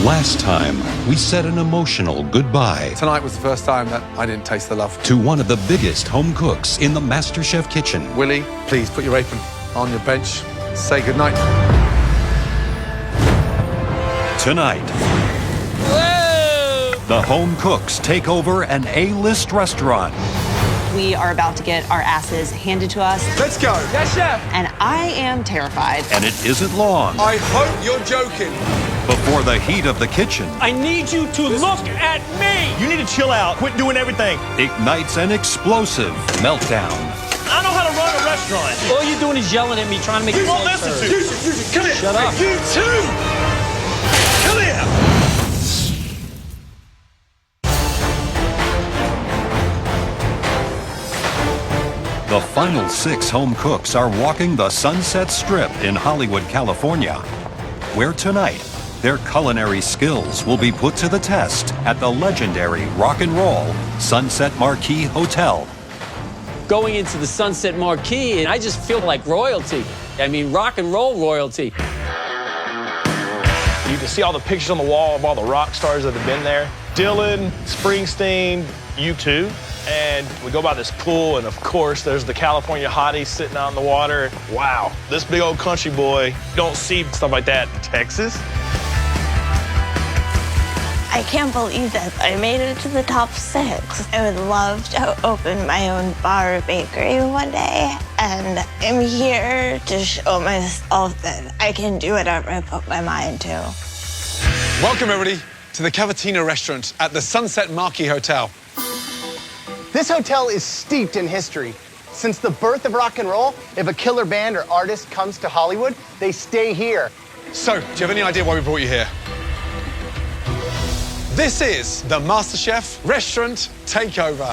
Last time, we said an emotional goodbye Tonight was the first time that I didn't taste the love. to one of the biggest home cooks in the MasterChef kitchen. Willie, please put your apron on your bench. Say goodnight. Tonight, the home cooks take over an A-list restaurant. We are about to get our asses handed to us, Let's go. Yes, chef. and I am terrified. And it isn't long I hope you're joking. before the heat of the kitchen I need you to look at me. You need to chill out. Quit doing everything. ignites an explosive meltdown. I know how to run a restaurant. All you're doing is yelling at me, trying to make You me won't taste listen heard. to you. Come here. Shut up. You too. Come here. The final 6 home cooks are walking the Sunset Strip in Hollywood, California, where tonight their culinary skills will be put to the test at the legendary rock and roll Sunset Marquis Hotel. Going into the Sunset Marquis, and I just feel like royalty. I mean, rock and roll royalty. You can see all the pictures on the wall of all the rock stars that have been there. Dylan, Springsteen, U2. And we go by this pool, and of course, there's the California hottie sitting out in the water. Wow, this big old country boy, you don't see stuff like that in Texas. I can't believe that I made it to the top 6. I would love to open my own bar or bakery one day, and I'm here to show myself that I can do whatever I put my mind to. Welcome, everybody, to the Cavatina restaurant at the Sunset Marquis Hotel. This hotel is steeped in history. Since the birth of rock and roll, if a killer band or artist comes to Hollywood, they stay here. So, do you have any idea why we brought you here? This is the MasterChef Restaurant Takeover.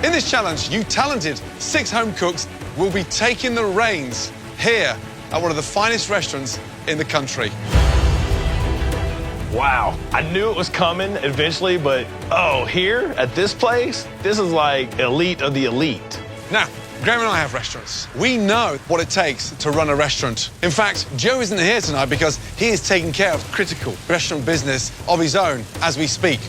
In this challenge, you talented 6 home cooks will be taking the reins here at one of the finest restaurants in the country. Wow, I knew it was coming eventually, but oh, here at this place, this is like elite of the elite. Now, Graham and I have restaurants. We know what it takes to run a restaurant. In fact, Joe isn't here tonight because he is taking care of critical restaurant business of his own as we speak.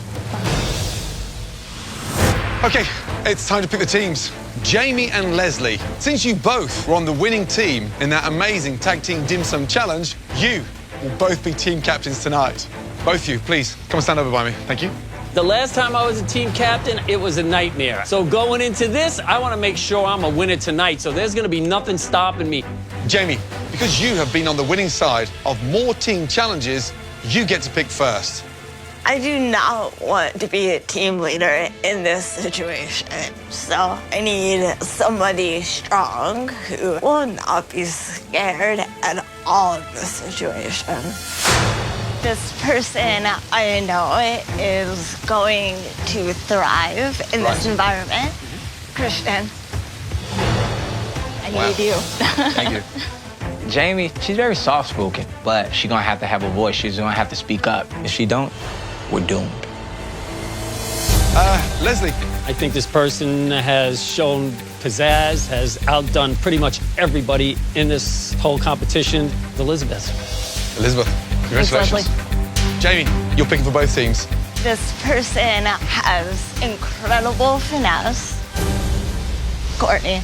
Okay, it's time to pick the teams. Jamie and Leslie, since you both were on the winning team in that amazing tag team dim sum challenge, you will both be team captains tonight. Both of you, please, come and stand over by me. Thank you. The last time I was a team captain, it was a nightmare. So going into this, I want to make sure I'm a winner tonight. So there's going to be nothing stopping me. Jamie, because you have been on the winning side of more team challenges, you get to pick first. I do not want to be a team leader in this situation, so I need somebody strong who will not be scared at all of this situation. This person I know is going to thrive in this environment. Christian, I need you. Thank you. Jamie, she's very soft-spoken, but she's gonna have to have a voice. She's gonna have to speak up. If she don't, we're doomed. Leslie. I think this person has shown pizzazz, has outdone pretty much everybody in this whole competition. Elizabeth. Elizabeth, congratulations. Jamie, you're picking for both teams. This person has incredible finesse. Courtney.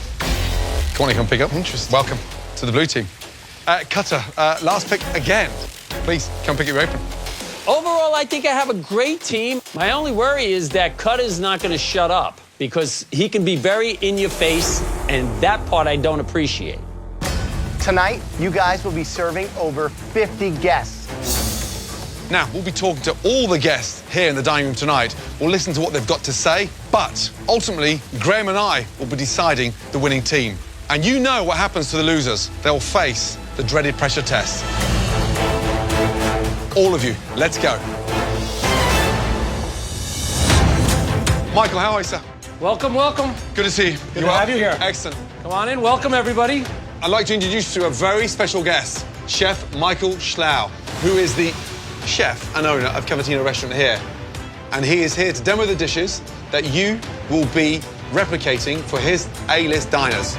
Courtney, come pick up. Interesting. Welcome to the blue team. Cutter, last pick again. Please, come pick your apron. Overall, I think I have a great team. My only worry is that Cutter's not going to shut up because he can be very in your face, and that part I don't appreciate. Tonight, you guys will be serving over 50 guests. Now, we'll be talking to all the guests here in the dining room tonight. We'll listen to what they've got to say, but ultimately, Graham and I will be deciding the winning team. And you know what happens to the losers. They'll face the dreaded pressure test. All of you, let's go. Michael, how are you, sir? Welcome, welcome. Good to see you. Good to have you here. Excellent. Come on in. Welcome, everybody. I'd like to introduce you to a very special guest, Chef Michael Schlau, who is the chef and owner of Cavatina Restaurant here. And he is here to demo the dishes that you will be replicating for his A-list diners.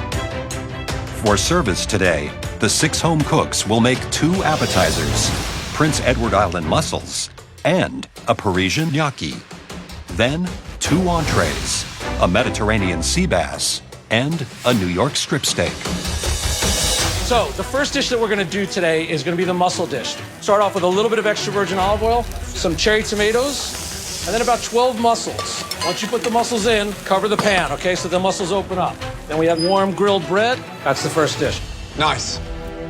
For service today, the 6 home cooks will make 2 appetizers, Prince Edward Island mussels, and a Parisian gnocchi. Then 2 entrees, a Mediterranean sea bass, and a New York strip steak. So the first dish that we're gonna do today is gonna be the mussel dish. Start off with a little bit of extra virgin olive oil, some cherry tomatoes, and then about 12 mussels. Once you put the mussels in, cover the pan, okay, so the mussels open up. Then we have warm grilled bread. That's the first dish. Nice.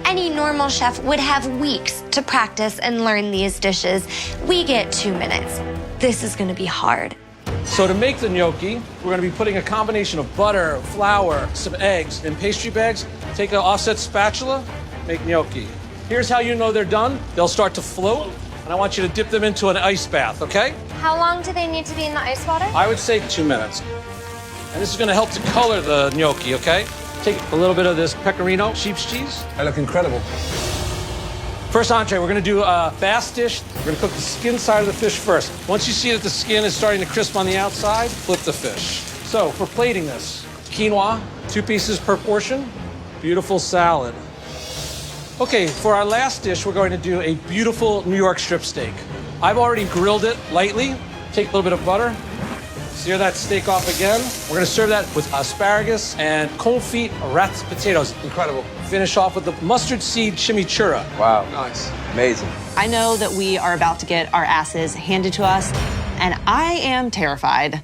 Any normal chef would have weeks to practice and learn these dishes. We get 2 minutes. This is gonna be hard. So to make the gnocchi, we're gonna be putting a combination of butter, flour, some eggs in pastry bags. Take an offset spatula, make gnocchi. Here's how you know they're done. They'll start to float, and I want you to dip them into an ice bath, okay? How long do they need to be in the ice water? I would say 2 minutes. And this is gonna help to color the gnocchi, okay? Take a little bit of this pecorino, sheep's cheese. They look incredible. First entree, we're gonna do a bass dish. We're gonna cook the skin side of the fish first. Once you see that the skin is starting to crisp on the outside, flip the fish. So for plating this, quinoa, 2 pieces per portion, beautiful salad. Okay, for our last dish, we're going to do a beautiful New York strip steak. I've already grilled it lightly. Take a little bit of butter, sear that steak off again. We're gonna serve that with asparagus and confit wrapped potatoes. Incredible. Finish off with the mustard seed chimichurri. Wow. Nice. Amazing. I know that we are about to get our asses handed to us, and I am terrified.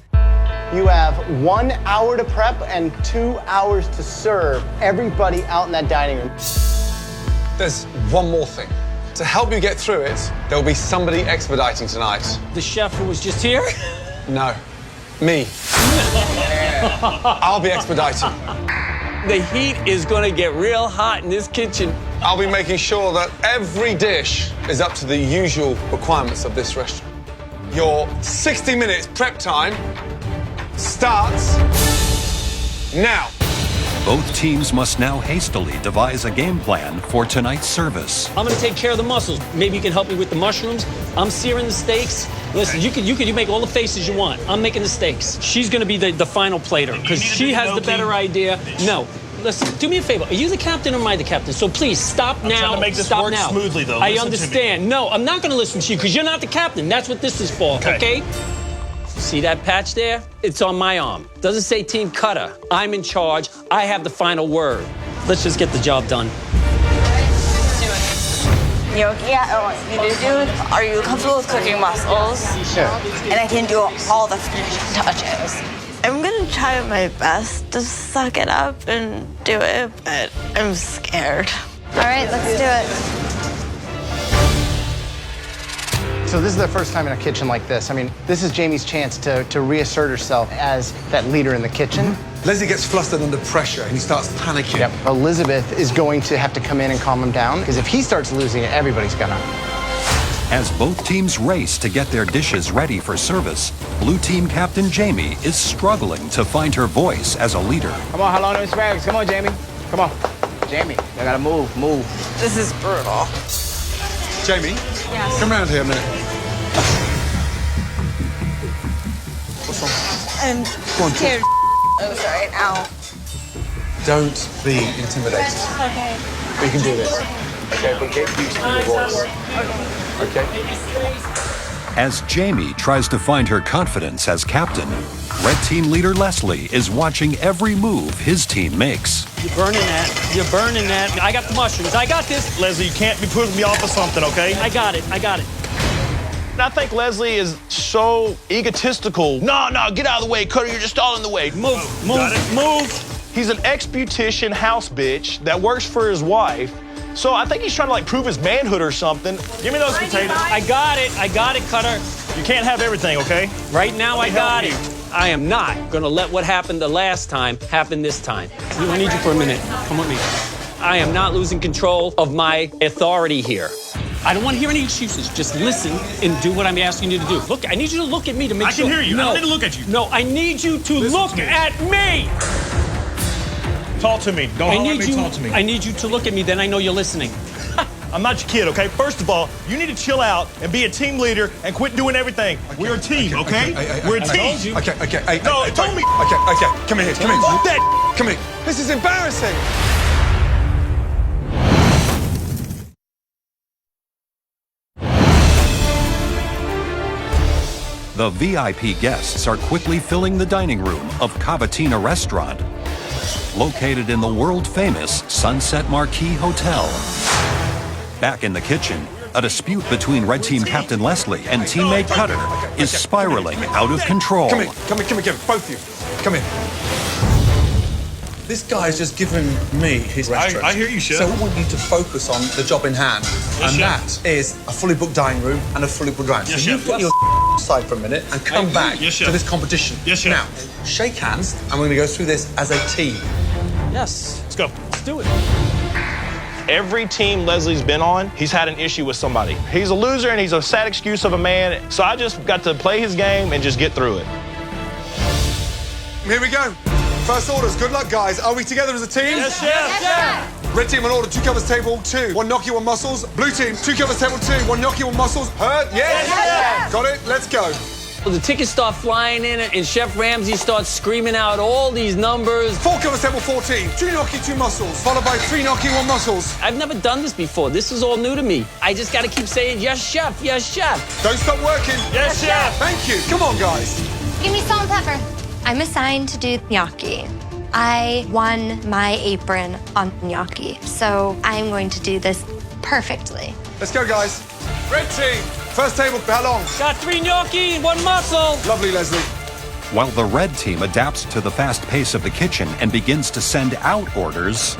You have 1 hour to prep and 2 hours to serve everybody out in that dining room. There's one more thing. To help you get through it, there will be somebody expediting tonight. The chef who was just here? No. Me. I'll be expediting. The heat is gonna get real hot in this kitchen. I'll be making sure that every dish is up to the usual requirements of this restaurant. Your 60 minutes prep time starts now. Both teams must now hastily devise a game plan for tonight's service. I'm gonna take care of the mussels. Maybe you can help me with the mushrooms. I'm searing the steaks. Listen, you make all the faces you want. I'm making the steaks. She's gonna be the final plater because she has the better idea. No. Listen, do me a favor. Are you the captain or am I the captain? So please stop now. I'm trying to make this stop work now. smoothly, though. I Listen to me. understand. No, I'm not gonna listen to you because you're not the captain. That's what this is for, okay? See that patch there? It's on my arm. Doesn't say Team Cutter. I'm in charge. I have the final word. Let's just get the job done. Gnocchi, I want you to do. Are you comfortable with cooking mussels? Sure. And I can do all the finishing touches. I'm gonna try my best to suck it up and do it, but I'm scared. All right, let's do it. So this is their first time in a kitchen like this. I mean, this is Jamie's chance to reassert herself as that leader in the kitchen. Leslie gets flustered under pressure and he starts panicking. Yep. Elizabeth is going to have to come in and calm him down, because if he starts losing it, everybody's gonna. As both teams race to get their dishes ready for service, Blue Team Captain Jamie is struggling to find her voice as a leader. Come on, how long them asparagus? Come on, Jamie. Come on. Jamie, you gotta move. This is brutal. Jamie, come around here a minute. What's wrong? I'm Go on, scared. I'm sorry, ow. Don't be intimidated. Okay. We can do this. Okay, but get used to your voice. Okay? As Jamie tries to find her confidence as captain, Red Team leader Leslie is watching every move his team makes. You're burning that. You're burning that. I got the mushrooms. I got this. Leslie, you can't be putting me off of something, okay? I got it. I got it. I think Leslie is so egotistical. No, get out of the way, Cutter, you're just all in the way. Move. He's an ex-beautician house bitch that works for his wife. So I think he's trying to like prove his manhood or something. Give me those potatoes. I got it, Cutter. You can't have everything, okay? Right now, I got help it. I am not gonna let what happened the last time happen this time. I need you for a minute. Come with me. I am not losing control of my authority here. I don't want to hear any excuses. Just listen and do what I'm asking you to do. Look, I need you to look at me to make sure. I can hear you. No, I don't need to look at you. No, I need you to look at me. Talk to me. Don't holler at me, talk to me. I need you to look at me, then I know you're listening. I'm not your kid, okay? First of all, you need to chill out and be a team leader and quit doing everything. We're a team, okay? We're a team. Okay. No, told me. Okay. Come here. Fuck that. Come here. This is embarrassing. The VIP guests are quickly filling the dining room of Cavatina Restaurant, located in the world-famous Sunset Marquis Hotel. Back in the kitchen, a dispute between Red Team Captain Leslie and teammate Cutter is spiraling out of control. Come in, both of you. Come in. This guy's just given me his restaurant. I hear you, Chef. So I want you to focus on the job in hand. Yes, and Chef. that is a fully booked dining room and a fully booked restaurant. Yes, so you Chef. put your aside for a minute and come back Yes, to Chef. this competition. Yes, Chef. Now, shake hands, and we're going to go through this as a team. Yes. Let's go. Let's do it. Every team Leslie's been on, he's had an issue with somebody. He's a loser and he's a sad excuse of a man. So I just got to play his game and just get through it. Here we go. First orders. Good luck, guys. Are we together as a team? Yes, Chef. Yes, Chef. Red team on order, 2 covers table, 2. 1 gnocchi, 1 mussels. Blue team, 2 covers table, 2. 1 gnocchi, 1 mussels. Heard? Yes? Yes, Got it? Let's go. The tickets start flying in, and Chef Ramsay starts screaming out all these numbers. 4 covers table, 14. 2 gnocchi, 2 mussels. Followed by 3 gnocchi, 1 mussels. I've never done this before. This is all new to me. I just got to keep saying, yes, Chef, yes, Chef. Don't stop working. Yes, Chef. Thank you. Come on, guys. Give me salt and pepper. I'm assigned to do gnocchi. I won my apron on gnocchi, so I'm going to do this perfectly. Let's go, guys. Red team. First table, how long? Got 3 gnocchi and 1 mussel. Lovely, Leslie. While the red team adapts to the fast pace of the kitchen and begins to send out orders,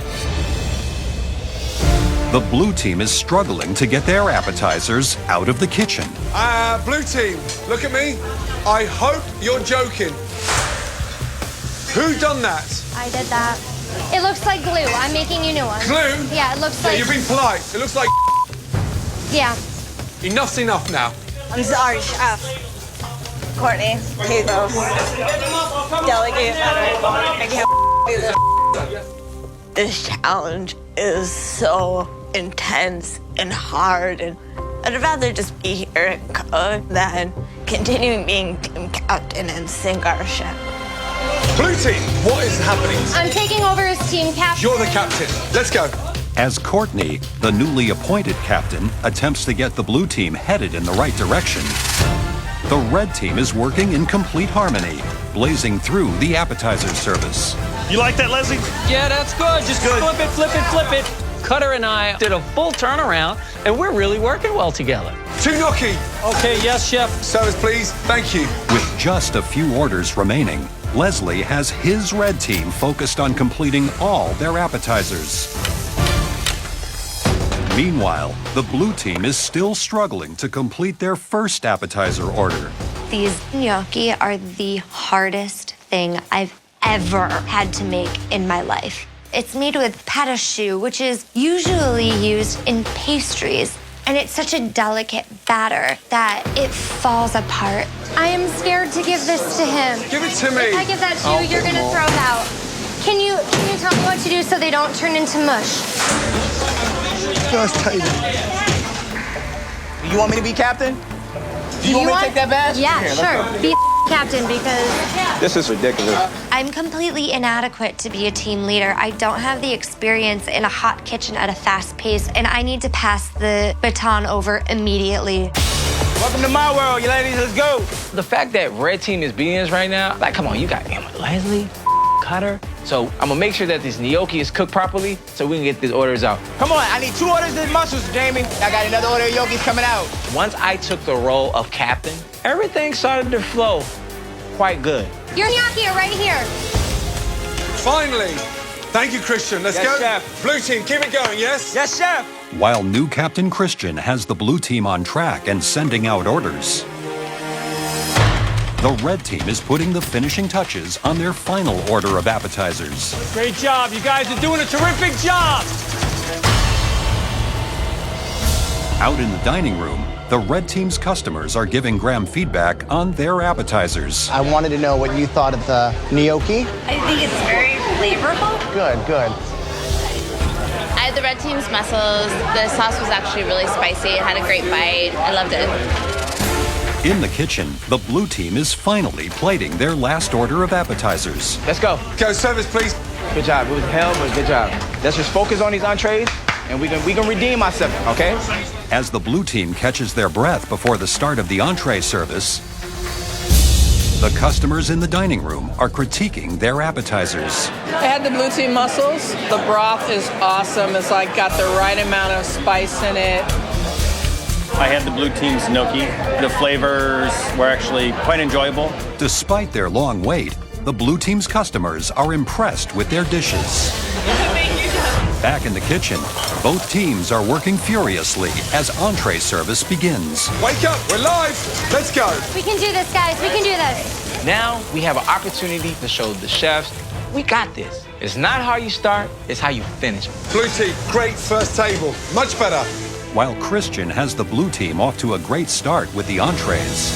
the blue team is struggling to get their appetizers out of the kitchen. Blue team, look at me. I hope you're joking. Who done that? I did that. It looks like glue. I'm making you new one. Glue? Yeah, it looks like... You've been polite. It looks like Yeah. enough's enough now. I'm sorry, Chef. Courtney, Hugo, delegate. I can't do this. This challenge is so intense and hard, and I'd rather just be here and cook than continuing being team captain and sink our ship. Blue team, what is happening? I'm taking over as team captain. You're the captain. Let's go. As Courtney, the newly appointed captain, attempts to get the blue team headed in the right direction, the red team is working in complete harmony, blazing through the appetizer service. You like that, Leslie? Yeah, that's good. Just Good. flip it, flip it, flip it. Cutter and I did a full turnaround, and we're really working well together. 2 gnocchi. Okay, yes, Chef. Service, please. Thank you. With just a few orders remaining, Leslie has his red team focused on completing all their appetizers. Meanwhile, the blue team is still struggling to complete their first appetizer order. These gnocchi are the hardest thing I've ever had to make in my life. It's made with pâte à choux, which is usually used in pastries. And it's such a delicate batter that it falls apart. I am scared to give this to him. Give it to me. If I give that to you, you're gonna throw it out. Can you tell me what to do so they don't turn into mush? First table. You want me to be captain? Do you want me to take that badge? Yeah, Here, let's sure. go. Be captain because This is ridiculous. I'm completely inadequate to be a team leader. I don't have the experience in a hot kitchen at a fast pace, and I need to pass the baton over immediately. Welcome to my world, you ladies. Let's go. The fact that red team is beating us right now, like, come on, you got Leslie, Cutter. So I'm gonna make sure that this gnocchi is cooked properly so we can get these orders out. Come on, I need 2 orders of mussels, Jamie. I got another order of gnocchis coming out. Once I took the role of captain, everything started to flow quite good. Your gnocchi are right here. Finally. Thank you, Christian. Let's Yes, go. Chef. Blue team, keep it going, yes? Yes, chef. While new Captain Christian has the blue team on track and sending out orders, the red team is putting the finishing touches on their final order of appetizers. Great job. You guys are doing a terrific job. Out in the dining room, the red team's customers are giving Graham feedback on their appetizers. I wanted to know what you thought of the gnocchi. I think it's very flavorful. Good, good. I had the red team's mussels. The sauce was actually really spicy. It had a great bite. I loved it. In the kitchen, the blue team is finally plating their last order of appetizers. Let's go. Go, service, please. Good job. It was hell, but good job. Let's just focus on these entrees, and we can redeem ourselves, okay? As the blue team catches their breath before the start of the entree service, The customers in the dining room are critiquing their appetizers. I had the blue team mussels. The broth is awesome. It's like got the right amount of spice in it. I had the blue team's gnocchi. The flavors were actually quite enjoyable. Despite their long wait, the blue team's customers are impressed with their dishes. Back in the kitchen, both teams are working furiously as entree service begins. Wake up, we're live. Let's go. We can do this, guys. We can do this. Now we have an opportunity to show the chefs we got this. It's not how you start, it's how you finish. Blue team, great first table. Much better. While Christian has the blue team off to a great start with the entrees.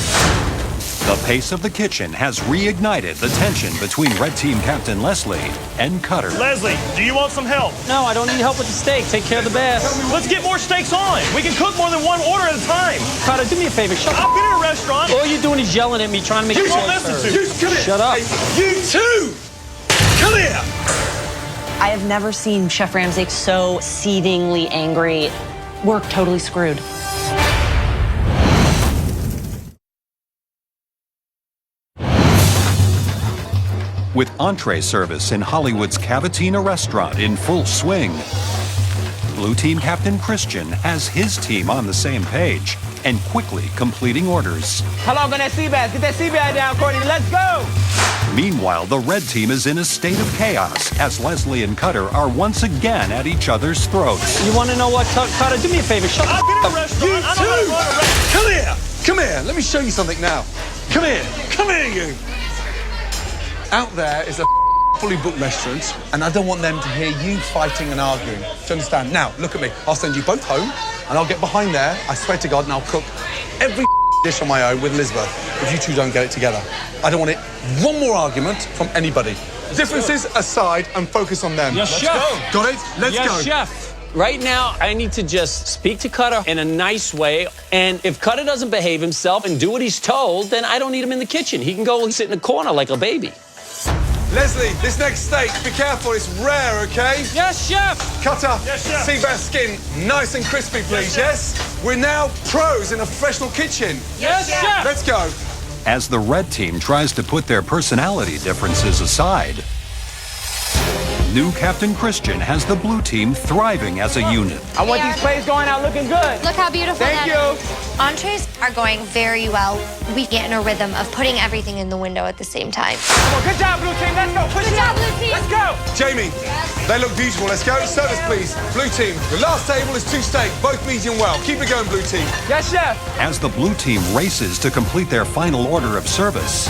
The pace of the kitchen has reignited the tension between Red Team Captain Leslie and Cutter. Leslie, do you want some help? No, I don't need help with the steak. Take care of the bass. Let's get more steaks on. We can cook more than one order at a time. Carter, do me a favor. Shut up. I've been in a restaurant. All you're doing is yelling at me, trying to make You me won't listen to me. Come here. Shut up. Hey, you too. Come here. I have never seen Chef Ramsay so seethingly angry. We're totally screwed. With entree service in Hollywood's Cavatina restaurant in full swing, Blue Team Captain Christian has his team on the same page and quickly completing orders. How long on that sea bass? Get that sea bass down, Courtney. Let's go. Meanwhile, the red team is in a state of chaos as Leslie and Cutter are once again at each other's throats. You want to know what, Carter? Do me a favor. Shut I've up. been in a restaurant. You I know how to too. run a restaurant. Come here. Come here. Let me show you something now. Come here. Come here, you. Out there is a fully booked restaurant, and I don't want them to hear you fighting and arguing. Do you understand? Now, look at me. I'll send you both home, and I'll get behind there, I swear to God, and I'll cook every dish on my own with Elizabeth if you two don't get it together. I don't want it. One more argument from anybody. Differences aside, and focus on them. Yes, Let's chef. go. Got it? Let's Yes, go. chef. Right now, I need to just speak to Cutter in a nice way. And if Cutter doesn't behave himself and do what he's told, then I don't need him in the kitchen. He can go and sit in a corner like a baby. Leslie, this next steak, be careful, it's rare, okay? Yes, chef. Cutter, Yes, chef. sea bass skin, nice and crispy, please, yes? We're now pros in a professional kitchen. Yes, chef. Let's go. As the red team tries to put their personality differences aside, new Captain Christian has the blue team thriving as a unit. I want these plates going out looking good. Look how beautiful Thank that you. is. Entrees are going very well. We get in a rhythm of putting everything in the window at the same time. Come on, good job, blue team. Let's go. Push Good it job, up. blue team. Let's go. Jamie, they look beautiful. Let's go. Service, please. Blue team, the last table is 2 steak, both medium well. Keep it going, blue team. Yes, chef. As the blue team races to complete their final order of service,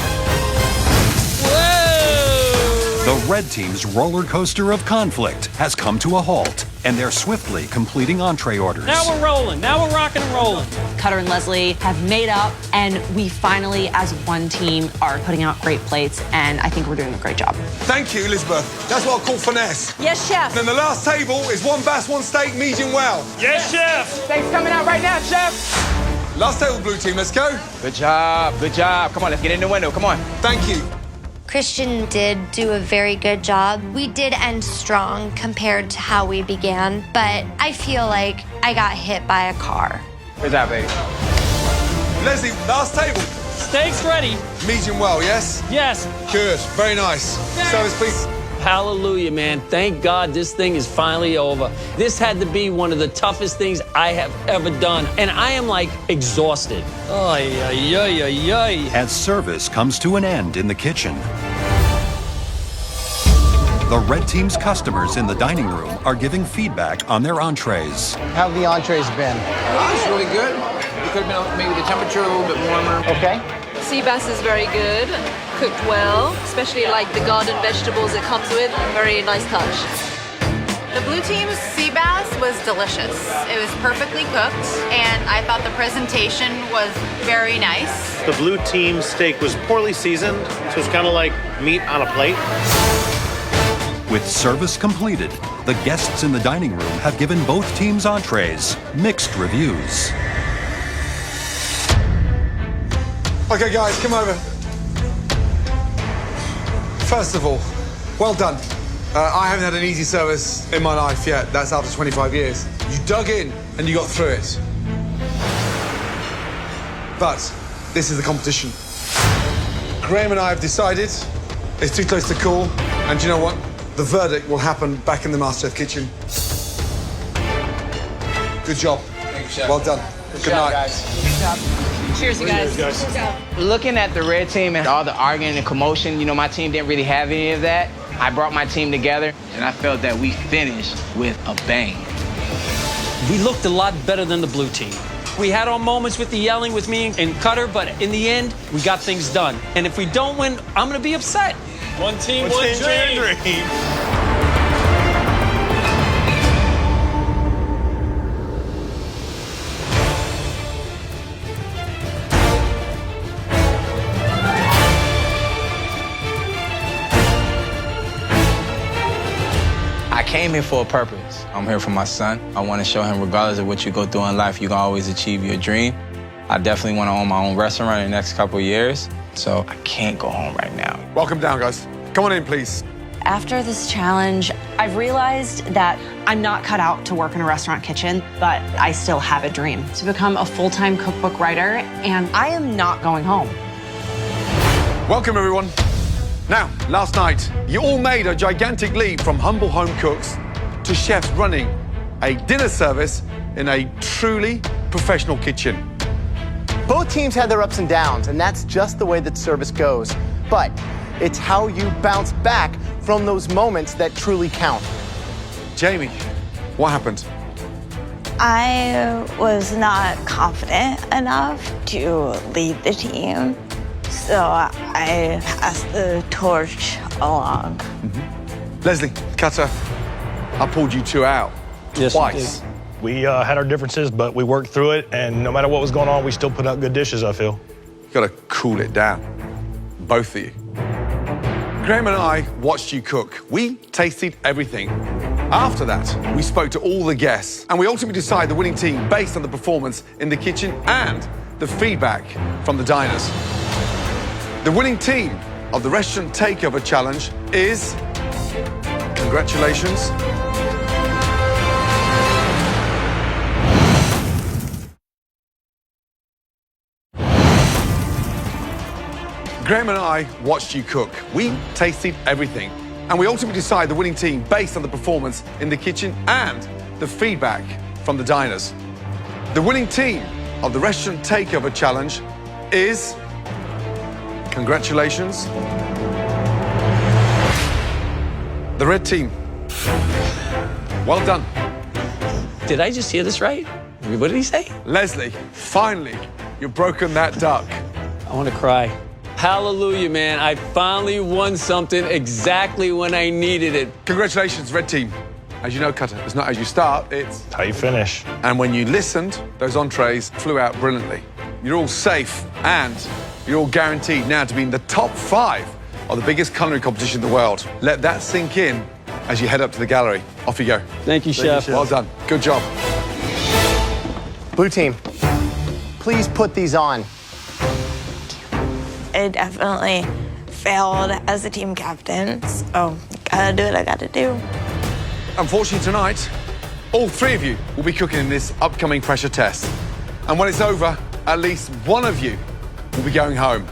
the red team's roller coaster of conflict has come to a halt, and they're swiftly completing entree orders. Now we're rolling. Now we're rocking and rolling. Cutter and Leslie have made up, and we finally, as one team, are putting out great plates, and I think we're doing a great job. Thank you, Elizabeth. That's what I call finesse. Yes, chef. Then the last table is 1 bass, 1 steak, medium well. Yes, chef. Steak's coming out right now, chef. Last table, blue team, let's go. Good job. Good job. Come on, let's get in the window. Come on. Thank you. Christian did do a very good job. We did end strong compared to how we began, but I feel like I got hit by a car. Good job, baby. Leslie, last table. Steak's ready. Medium well, yes? Yes. Good, very nice. Service, please. Hallelujah, man. Thank God this thing is finally over. This had to be one of the toughest things I have ever done. And I am like exhausted. Ay, ay, ay, ay, ay. As service comes to an end in the kitchen, the red team's customers in the dining room are giving feedback on their entrees. How have the entrees been? It's really good. It could have been maybe the temperature a little bit warmer. Okay. Sea bass is very good, cooked well, especially like the garden vegetables it comes with. Very nice touch. The blue team's sea bass was delicious. It was perfectly cooked, and I thought the presentation was very nice. The blue team steak was poorly seasoned, so it's kind of like meat on a plate. With service completed, the guests in the dining room have given both teams' entrees mixed reviews. Okay, guys, come over. First of all, well done. I haven't had an easy service in my life yet. That's after 25 years. You dug in and you got through it. But this is the competition. Graham and I have decided it's too close to call. And do you know what? The verdict will happen back in the MasterChef kitchen. Good job. Thank you, Chef. Well done. Good night. Guys. Cheers, you guys. Looking at the red team and all the arguing and commotion, you know, my team didn't really have any of that. I brought my team together, and I felt that we finished with a bang. We looked a lot better than the blue team. We had our moments with the yelling with me and Cutter, but in the end, we got things done. And if we don't win, I'm gonna be upset. One team, one dream. I came here for a purpose. I'm here for my son. I want to show him, regardless of what you go through in life, you can always achieve your dream. I definitely want to own my own restaurant in the next couple of years, so I can't go home right now. Welcome down, guys. Come on in, please. After this challenge, I've realized that I'm not cut out to work in a restaurant kitchen, but I still have a dream to become a full-time cookbook writer, and I am not going home. Welcome, everyone. Now, last night, you all made a gigantic leap from humble home cooks to chefs running a dinner service in a truly professional kitchen. Both teams had their ups and downs, and that's just the way that service goes. But it's how you bounce back from those moments that truly count. Jamie, what happened? I was not confident enough to lead the team, so I passed the torch along. Leslie, Cutter, I pulled you two out twice. We had our differences, but we worked through it, and no matter what was going on, we still put out good dishes, I feel. You gotta cool it down, both of you. Graham and I watched you cook. We tasted everything. After that, we spoke to all the guests, and we ultimately decided the winning team based on the performance in the kitchen and the feedback from the diners. The winning team of the Restaurant Takeover Challenge is, congratulations, Graham and I watched you cook. We tasted everything. And we ultimately decided the winning team based on the performance in the kitchen and the feedback from the diners. The winning team of the Restaurant Takeover Challenge is, congratulations, the red team. Well done. Did I just hear this right? What did he say? Leslie, finally, you've broken that duck. I want to cry. Hallelujah, man. I finally won something exactly when I needed it. Congratulations, red team. As you know, Cutter, it's not as you start, it's how you finish. And when you listened, those entrees flew out brilliantly. You're all safe, and you're all guaranteed now to be in the top 5 of the biggest culinary competition in the world. Let that sink in as you head up to the gallery. Off you go. Thank you, Chef. Well done. Good job. Blue team, please put these on. I definitely failed as a team captain, so gotta do what I gotta do. Unfortunately tonight, all 3 of you will be cooking in this upcoming pressure test. And when it's over, at least one of you will be going home.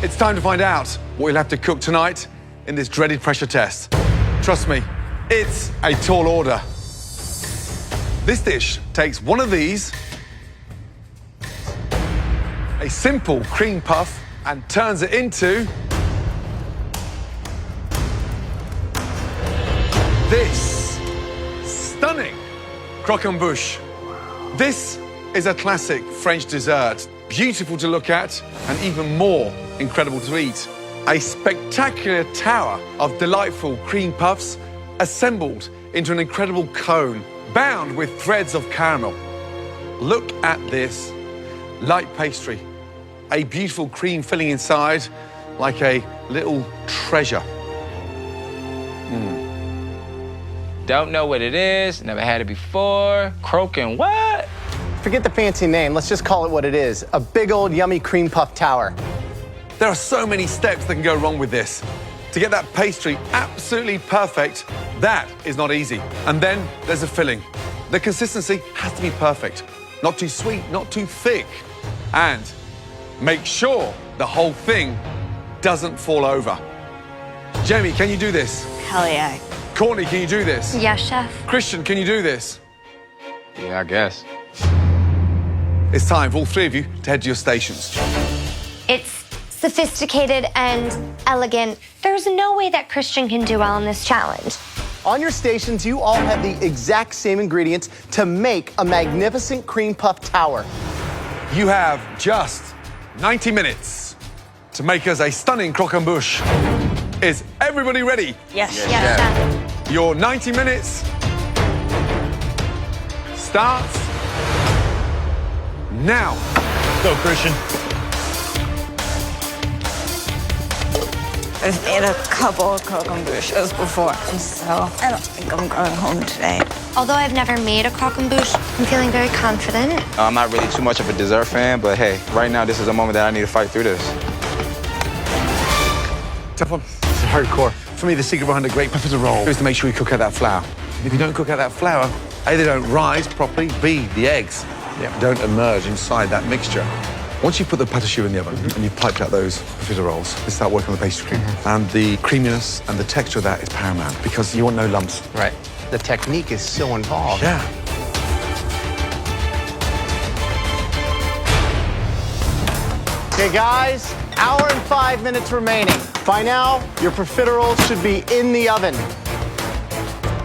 It's time to find out what you'll have to cook tonight in this dreaded pressure test. Trust me, it's a tall order. This dish takes one of these, a simple cream puff, and turns it into this stunning croquembouche. This is a classic French dessert, beautiful to look at and even more incredible to eat. A spectacular tower of delightful cream puffs assembled into an incredible cone bound with threads of caramel. Look at this light pastry, a beautiful cream filling inside like a little treasure. Don't know what it is, never had it before. Croaking what? Forget the fancy name, let's just call it what it is. A big old yummy cream puff tower. There are so many steps that can go wrong with this. To get that pastry absolutely perfect, that is not easy. And then there's the filling. The consistency has to be perfect. Not too sweet, not too thick. And make sure the whole thing doesn't fall over. Jamie, can you do this? Hell yeah. Courtney, can you do this? Yes, chef. Christian, can you do this? Yeah, I guess. It's time for all three of you to head to your stations. It's sophisticated and elegant. There's no way that Christian can do well in this challenge. On your stations, you all have the exact same ingredients to make a magnificent cream puff tower. You have just 90 minutes to make us a stunning croquembouche. Is everybody ready? Yes. Yes, chef. Your 90 minutes starts now. Go, Christian. I've made a couple of croquembouches before, so I don't think I'm going home today. Although I've never made a croquembouche, I'm feeling very confident. I'm not really too much of a dessert fan, but hey, right now this is a moment that I need to fight through this. Tough one. It's hardcore. For me, the secret behind a great pepper roll is to make sure you cook out that flour. If you don't cook out that flour, A, they don't rise properly, B, the eggs don't emerge inside that mixture. Once you put the pâte choux in the oven and you've piped out those profiteroles, they start working on the pastry cream. And the creaminess and the texture of that is paramount because you want no lumps. Right. The technique is so involved. Yeah. Okay, guys, hour and 5 minutes remaining. By now, your profiteroles should be in the oven.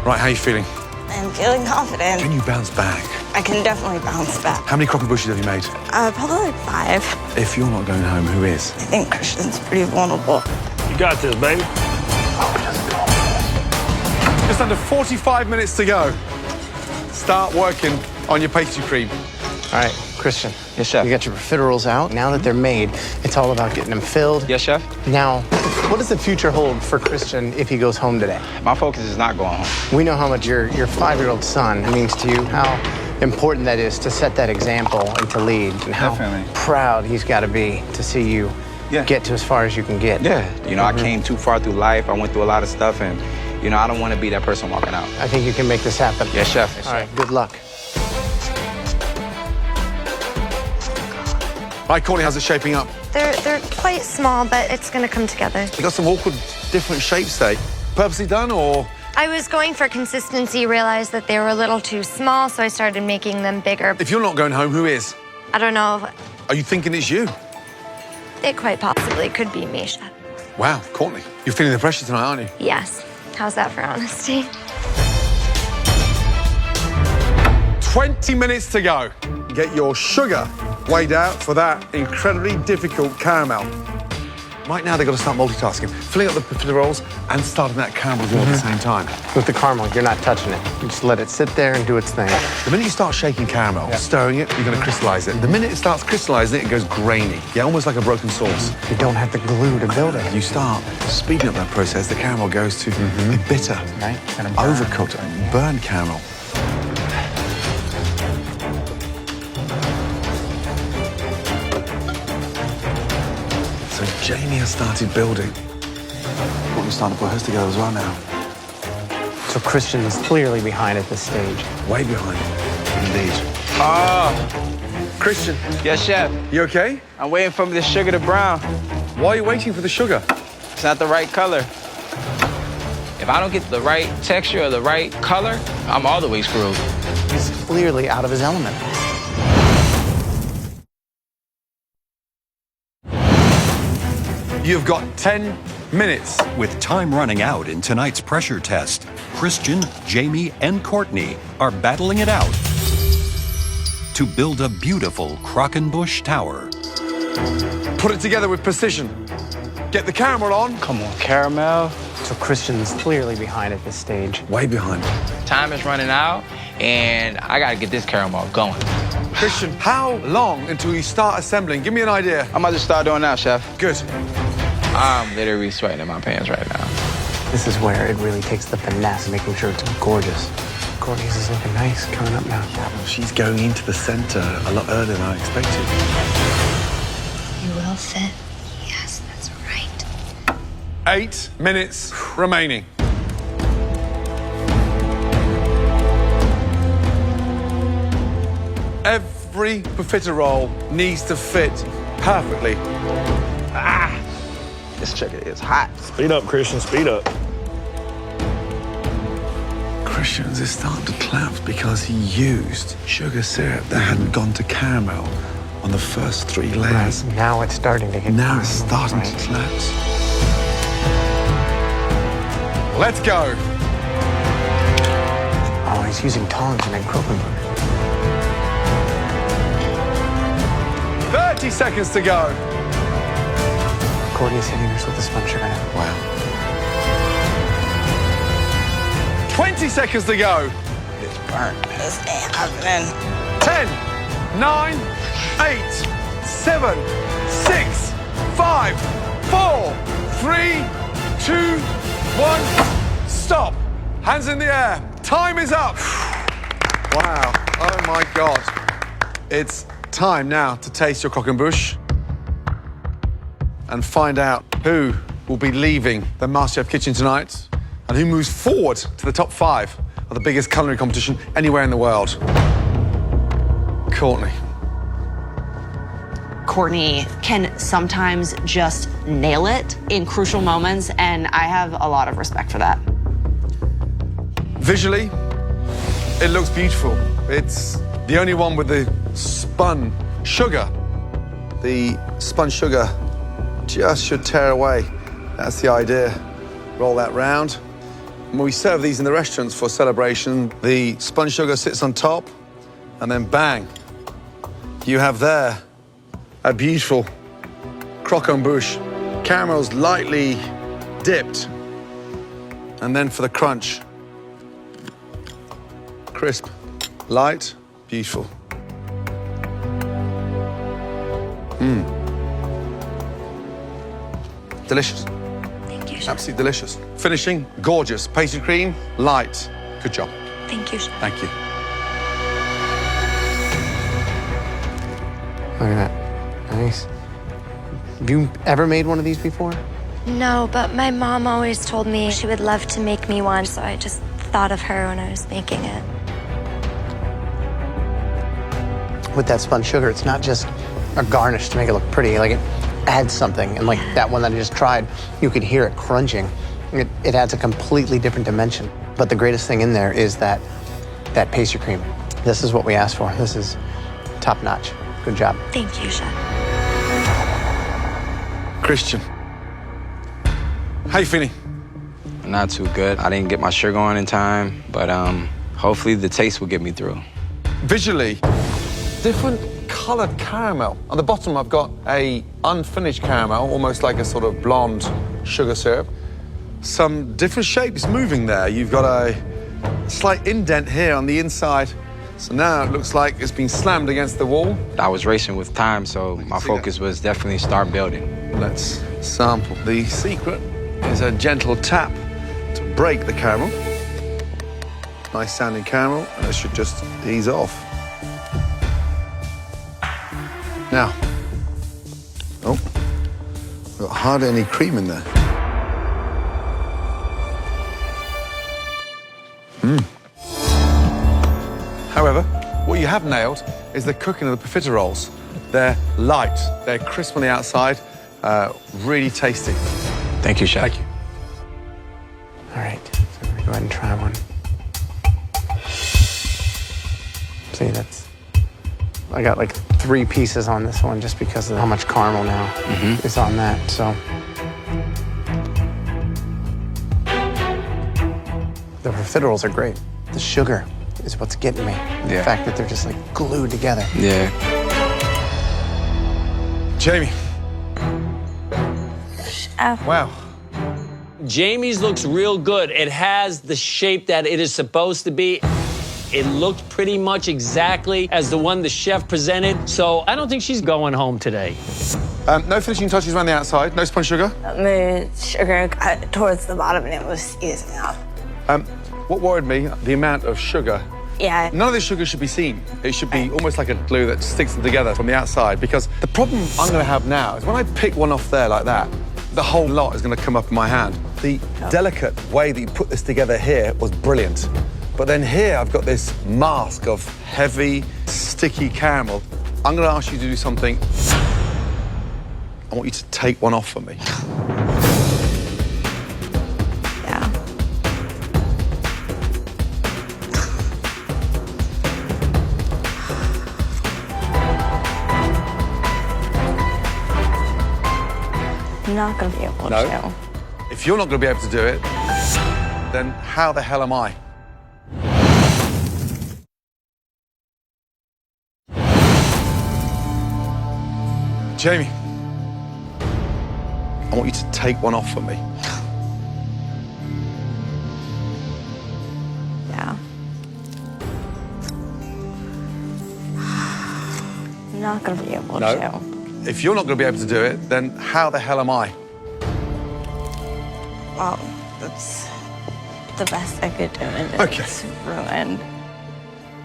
Right, how are you feeling? I'm feeling confident. Can you bounce back? I can definitely bounce back. How many croquembouches have you made? Probably like 5. If you're not going home, who is? I think Christian's pretty vulnerable. You got this, baby. Just under 45 minutes to go. Start working on your pastry cream. All right, Christian. Yes, chef. You got your profiteroles out. Now that they're made, it's all about getting them filled. Yes, chef. Now, what does the future hold for Christian if he goes home today? My focus is not going home. We know how much your 5-year-old son means to you, how important that is to set that example and to lead, and how Definitely. proud he's got to be to see you get to as far as you can get. Yeah. You know, I came too far through life. I went through a lot of stuff, and, you know, I don't want to be that person walking out. I think you can make this happen. Yes, chef. Yes, All right, good luck. Hi, Courtney, how's it shaping up? They're quite small, but it's gonna come together. You got some awkward, different shapes there. Purposely done, or? I was going for consistency, realized that they were a little too small, so I started making them bigger. If you're not going home, who is? I don't know. Are you thinking it's you? It quite possibly could be me, chef. Wow, Courtney, you're feeling the pressure tonight, aren't you? Yes. How's that for honesty? 20 minutes to go. Get your sugar weighed out for that incredibly difficult caramel. Right now, they've got to start multitasking, filling up the profiteroles and starting that caramel as well at the same time. With the caramel, you're not touching it. You just let it sit there and do its thing. The minute you start shaking caramel, stirring it, you're going to crystallize it. The minute it starts crystallizing it goes grainy. Yeah, almost like a broken sauce. You don't have the glue to build it. You start speeding up that process, the caramel goes to a bitter, Right? overcooked, burned caramel. So Jamie has started building. Courtney's starting to put hers together as well now. So Christian is clearly behind at this stage. Way behind, indeed. Christian, Yes, chef. you okay? I'm waiting for the sugar to brown. Why are you waiting for the sugar? It's not the right color. If I don't get the right texture or the right color, I'm all the way screwed. He's clearly out of his element. You've got 10 minutes. With time running out in tonight's pressure test, Christian, Jamie, and Courtney are battling it out to build a beautiful croquembouche tower. Put it together with precision. Get the caramel on. Come on, caramel. So Christian's clearly behind at this stage. Way behind. Time is running out, and I gotta get this caramel going. Christian, how long until you start assembling? Give me an idea. I'm about to start doing now, chef. Good. I'm literally sweating in my pants right now. This is where it really takes the finesse, making sure it's gorgeous. Courtney's is looking nice coming up now. She's going into the center a lot earlier than I expected. You will fit. Yes, that's right. 8 minutes remaining. Every profiterole needs to fit perfectly This sugar is hot. Speed up, Christian, speed up. Christian's is starting to collapse because he used sugar syrup that hadn't gone to caramel on the first 3 layers. Right. Now it's starting to get Now it's starting to collapse. Let's go. Oh, he's using tongs and then Croquembouche. 30 seconds to go. Courtney's hitting us with the spun sugar now. Wow. 20 seconds to go. It's burnt. This ain't happening. 10, 9, 8, 7, 6, 5, 4, 3, 2, 1. Stop. Hands in the air. Time is up. Wow. Oh my God. It's time now to taste your Croquembouche and find out who will be leaving the MasterChef kitchen tonight and who moves forward to the top 5 of the biggest culinary competition anywhere in the world. Courtney. Courtney can sometimes just nail it in crucial moments, and I have a lot of respect for that. Visually, it looks beautiful. It's the only one with the spun sugar. The spun sugar just should tear away. That's the idea. Roll that round. When we serve these in the restaurants for celebration, the spun sugar sits on top, and then bang, you have there a beautiful Croquembouche. Caramel's lightly dipped. And then for the crunch, crisp, light, beautiful. Delicious. Thank you, chef. Absolutely delicious. Finishing, gorgeous. Pastry cream, light. Good job. Thank you, chef. Thank you. Look at that. Nice. Have you ever made one of these before? No, but my mom always told me she would love to make me one, so I just thought of her when I was making it. With that spun sugar, it's not just a garnish to make it look pretty. Like, it adds something. And like that one that I just tried, you could hear it crunching. It adds a completely different dimension. But the greatest thing in there is that pastry cream. This is what we asked for. This is top notch. Good job. Thank you, chef. Christian. How you feeling? Not too good. I didn't get my sugar on in time, but hopefully the taste will get me through. Visually, different colored caramel. On the bottom, I've got a unfinished caramel, almost like a sort of blonde sugar syrup. Some different shapes moving there. You've got a slight indent here on the inside. So now it looks like it's been slammed against the wall. I was racing with time, so my focus was definitely start building. Let's sample. The secret is a gentle tap to break the caramel. Nice sounding caramel, and it should just ease off. Now, oh, got hardly any cream in there. However, what you have nailed is the cooking of the profiteroles. They're light, they're crisp on the outside, really tasty. Thank you, chef. Thank you. All right, so I'm gonna go ahead and try one. See, I got like 3 pieces on this one just because of how much caramel now is on that, so. The profiteroles are great. The sugar is what's getting me. Yeah. The fact that they're just like glued together. Yeah. Jamie. Wow. Jamie's looks real good. It has the shape that it is supposed to be. It looked pretty much exactly as the one the chef presented, so I don't think she's going home today. No finishing touches around the outside, no spun sugar. The sugar got towards the bottom and it was seizing up. What worried me, the amount of sugar. Yeah. None of this sugar should be seen. It should be almost like a glue that sticks them together from the outside, because the problem I'm gonna have now is when I pick one off there like that, the whole lot is gonna come up in my hand. The delicate way that you put this together here was brilliant. But then here I've got this mask of heavy, sticky caramel. I'm gonna ask you to do something. I want you to take one off for me. I'm not gonna be able No. to. If you're not going to be able to do it, then how the hell am I? Jamie, I want you to take one off for me. Yeah. I'm not gonna be able No. to. If you're not going to be able to do it, then how the hell am I? Well, that's the best I could do, and Okay. it's ruined.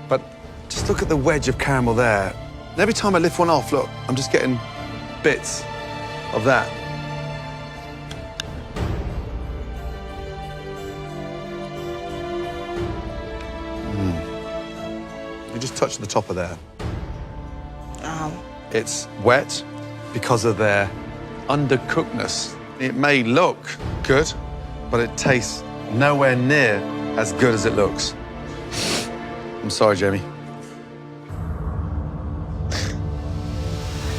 But just look at the wedge of caramel there. And every time I lift one off, look, I'm just getting bits of that. You just touch the top of there. It's wet because of their undercookedness. It may look good, but it tastes nowhere near as good as it looks. I'm sorry, Jamie.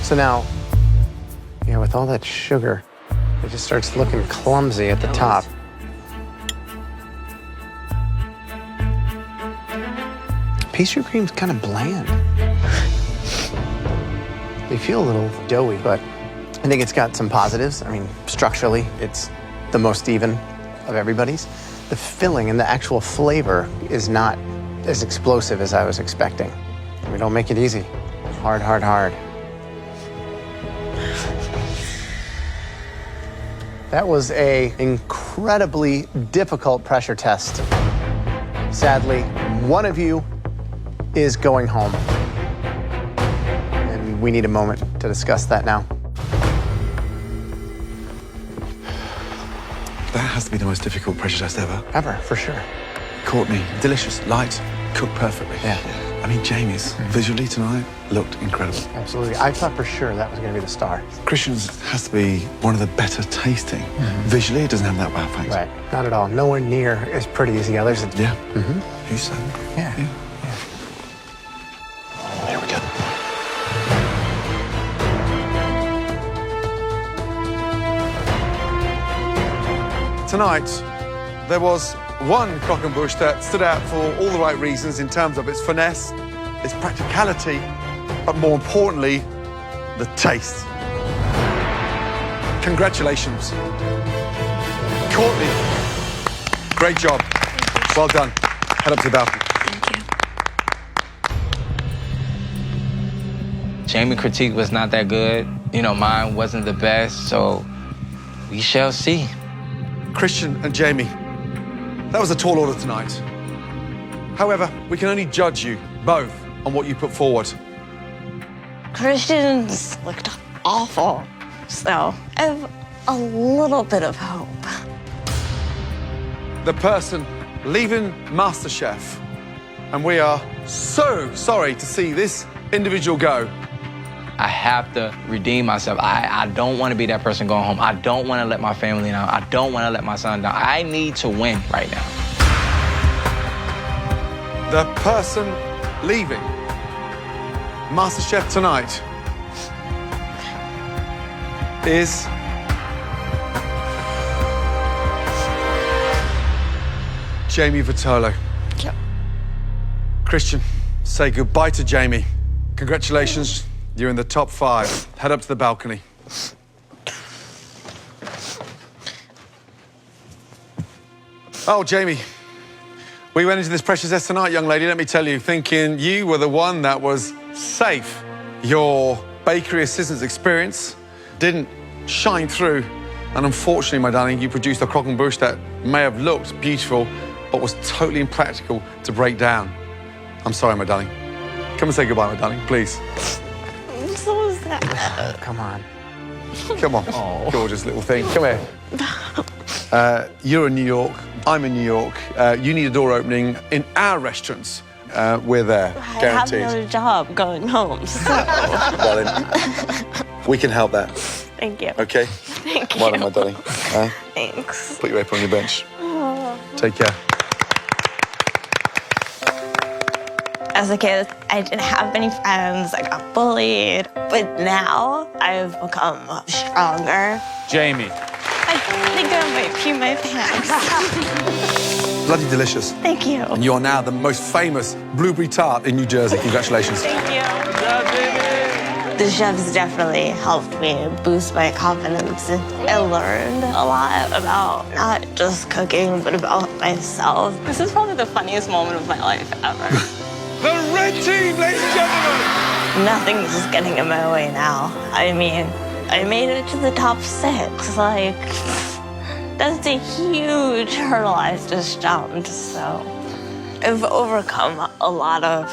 So now, with all that sugar, it just starts looking clumsy at the top. Pastry cream's kind of bland. They feel a little doughy, but I think it's got some positives. I mean, structurally, it's the most even of everybody's. The filling and the actual flavor is not as explosive as I was expecting. We don't make it easy. Hard, hard, hard. That was an incredibly difficult pressure test. Sadly, one of you is going home. And we need a moment to discuss that now. That has to be the most difficult pressure test ever. Ever, for sure. Courtney, delicious, light, cooked perfectly. Yeah. I mean, Jamie's visually tonight looked incredible. Absolutely. I thought for sure that was going to be the star. Christian's has to be one of the better tasting. Visually, it doesn't have that wow factor. Right. Not at all. Nowhere near as pretty as the others. Yeah. You said. Yeah. Here we go. Tonight, there was one croquembouche that stood out for all the right reasons in terms of its finesse, its practicality, but more importantly, the taste. Congratulations. Courtney, great job. Well done. Head up to the balcony. Jamie's critique was not that good. Mine wasn't the best, so we shall see. Christian and Jamie, that was a tall order tonight. However, we can only judge you both on what you put forward. Christians looked awful, so I have a little bit of hope. The person leaving MasterChef, and we are so sorry to see this individual go. I have to redeem myself. I don't want to be that person going home. I don't want to let my family down. I don't want to let my son down. I need to win right now. The person leaving MasterChef tonight is Jamie Vitolo. Yep. Christian, say goodbye to Jamie. Congratulations, you're in the top 5. Head up to the balcony. Oh, Jamie, we went into this pressure test tonight, young lady, let me tell you, thinking you were the one that was safe. Your bakery assistant's experience didn't shine through. And unfortunately, my darling, you produced a croquembouche that may have looked beautiful, but was totally impractical to break down. I'm sorry, my darling. Come and say goodbye, my darling, please. I'm so sad. Come on. Come on, gorgeous little thing. Come here. You're in New York. I'm in New York. You need a door opening in our restaurants. We're there, I guaranteed. have another job going home, so Darling, we can help that. thank you. Okay? Thank you. Well done, my darling. Thanks. Put your apron on your bench. Take care. As a kid, I didn't have many friends. I got bullied. But now I've become stronger. Jamie. I think I might pee my pants. Bloody delicious. Thank you. And you are now the most famous blueberry tart in New Jersey. Congratulations. Thank you. The chefs definitely helped me boost my confidence. I learned a lot about not just cooking, but about myself. This is probably the funniest moment of my life ever. The red team, ladies and gentlemen! Nothing's just getting in my way now. I mean, I made it to the top 6. Like, that's a huge hurdle I just jumped. So I've overcome a lot of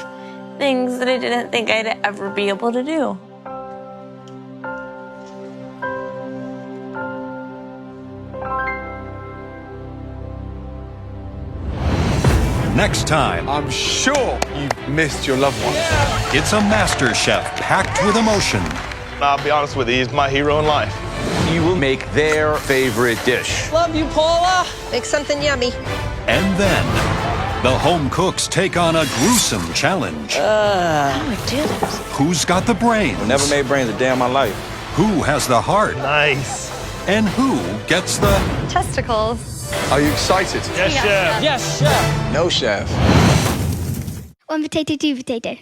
things that I didn't think I'd ever be able to do. Next time, I'm sure you've missed your loved ones. it's a MasterChef packed with emotion. I'll be honest with you, he's my hero in life. You will make their favorite dish. Love you, Paula. Make something yummy. And then, the home cooks take on a gruesome challenge. How do I do this? Who's got the brains? Never made brains a day in my life. Who has the heart? Nice. And who gets the... Testicles. Are you excited? Yes, chef. Yes, chef. No chef. 1 potato, 2 potato.